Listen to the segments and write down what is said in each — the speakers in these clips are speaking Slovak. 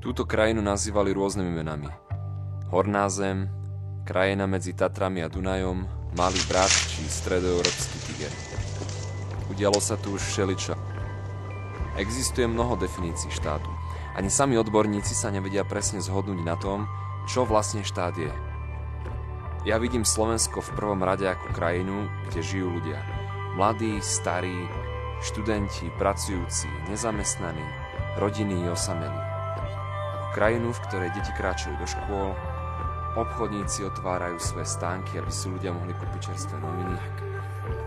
Túto krajinu nazývali rôznymi menami. Horná zem, krajina medzi Tatrami a Dunajom, Malý brat či stredoeurópsky tiger. Udialo sa tu už všeličo. Existuje mnoho definícií štátu. Ani sami odborníci sa nevedia presne zhodnúť na tom, čo vlastne štát je. Ja vidím Slovensko v prvom rade ako krajinu, kde žijú ľudia. Mladí, starí, študenti, pracujúci, nezamestnaní, rodiny i osamelí. Ako krajinu, v ktorej deti kráčajú do škôl, obchodníci otvárajú svoje stánky, aby si ľudia mohli kúpiť čerstvé noviny.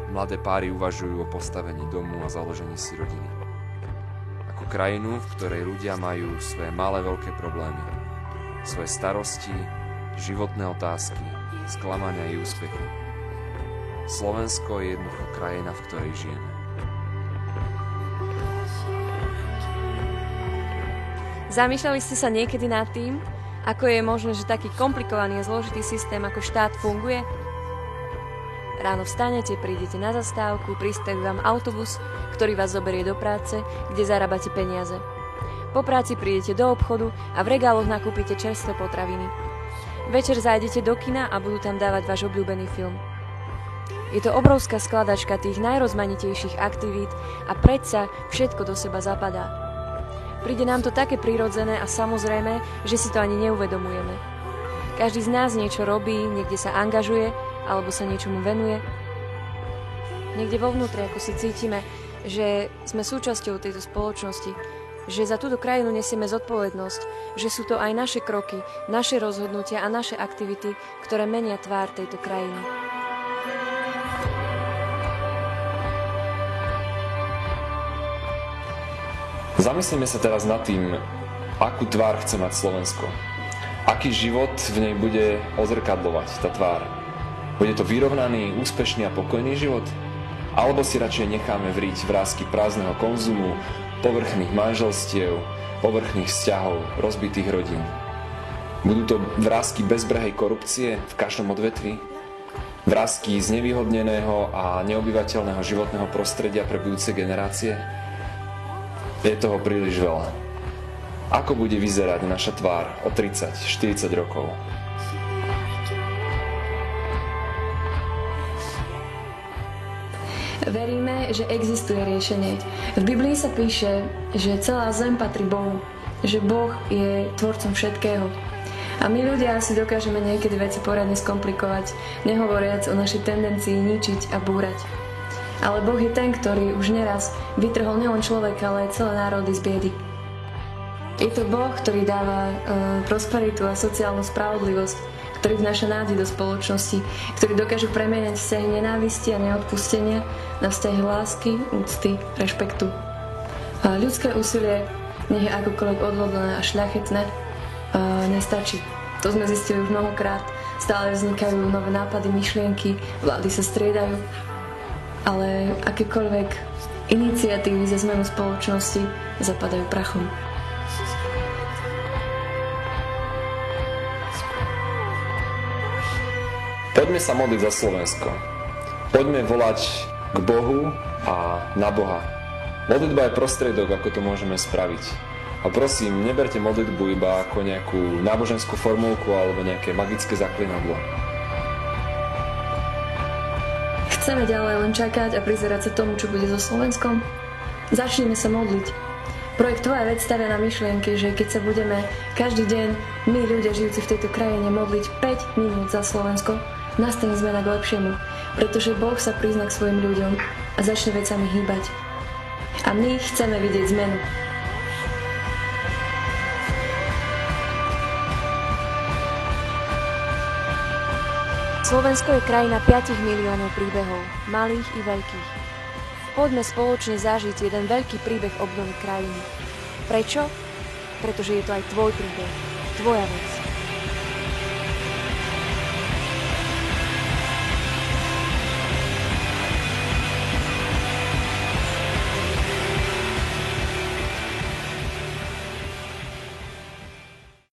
Mladé páry uvažujú o postavení domu a založení si rodiny. Ako krajinu, v ktorej ľudia majú svoje malé veľké problémy, svoje starosti, životné otázky, sklamania i úspechy. Slovensko je jednoducho krajina, v ktorej žijeme. Zamýšľali ste sa niekedy nad tým, ako je možné, že taký komplikovaný a zložitý systém ako štát funguje? Ráno vstanete, prídete na zastávku, pristaví vám autobus, ktorý vás zoberie do práce, kde zarábate peniaze. Po práci prídete do obchodu a v regáloch nakúpite čerstvé potraviny. Večer zájdete do kina a budú tam dávať váš obľúbený film. Je to obrovská skladačka tých najrozmanitejších aktivít a predsa všetko do seba zapadá. Príde nám to také prirodzené a samozrejme, že si to ani neuvedomujeme. Každý z nás niečo robí, niekde sa angažuje alebo sa niečomu venuje. Niekde vo vnútri, ako si cítime, že sme súčasťou tejto spoločnosti, že za túto krajinu nesieme zodpovednosť, že sú to aj naše kroky, naše rozhodnutia a naše aktivity, ktoré menia tvár tejto krajiny. Zamyslíme sa teraz nad tým, akú tvár chce mať Slovensko. Aký život v nej bude odzrkadľovať tá tvár. Bude to vyrovnaný, úspešný a pokojný život? Alebo si radšej necháme vriť vrásky prázdneho konzumu, povrchných manželstiev, povrchných vzťahov, rozbitých rodín? Budú to vrásky bezbrehej korupcie v každom odvetví? Vrásky znevýhodneného a neobyvateľného životného prostredia pre budúce generácie? Je toho príliš veľa. Ako bude vyzerať naša tvár o 30-40 rokov? Veríme, že existuje riešenie. V Biblii sa píše, že celá zem patrí Bohu, že Boh je tvorcom všetkého. A my ľudia si dokážeme niekedy veci poriadne skomplikovať, nehovoriac o našej tendencii ničiť a búrať. Ale Boh je ten, ktorý už neraz vytrhol nielen človeka, ale aj celé národy z biedy. Je to Boh, ktorý dáva prosperitu a sociálnu spravodlivosť, ktorý vnáša nádej do spoločnosti, ktorý dokáže premieňať vzťahy nenávisti a neodpustenia na vzťahy lásky, úcty, rešpektu. A ľudské úsilie, nech je akokoľvek odhodlané a šľachetné, nestačí. To sme zistili už mnohokrát. Stále vznikajú nové nápady, myšlienky, vlády sa striedajú. Ale akékoľvek iniciatívy za zmenu spoločnosti zapadajú prachom. Poďme sa modliť za Slovensko. Poďme volať k Bohu a na Boha. Modlitba je prostriedok, ako to môžeme spraviť. A prosím, neberte modlitbu iba ako nejakú náboženskú formulku alebo nejaké magické zaklinadlo. Chceme ďalej len čakať a prizerať sa tomu, čo bude so Slovenskom? Začneme sa modliť. Projekt Tvoja vec stavia na myšlienky, že keď sa budeme každý deň my, ľudia žijúci v tejto krajine, modliť 5 minút za Slovensko, nastane zmena k lepšiemu, pretože Boh sa prizná k svojim ľuďom a začne vecami hýbať. A my chceme vidieť zmenu. Slovensko je krajina 5 miliónov príbehov, malých i veľkých. Poďme spoločne zažiť jeden veľký príbeh obnovy krajiny. Prečo? Pretože je to aj tvoj príbeh, tvoja vec.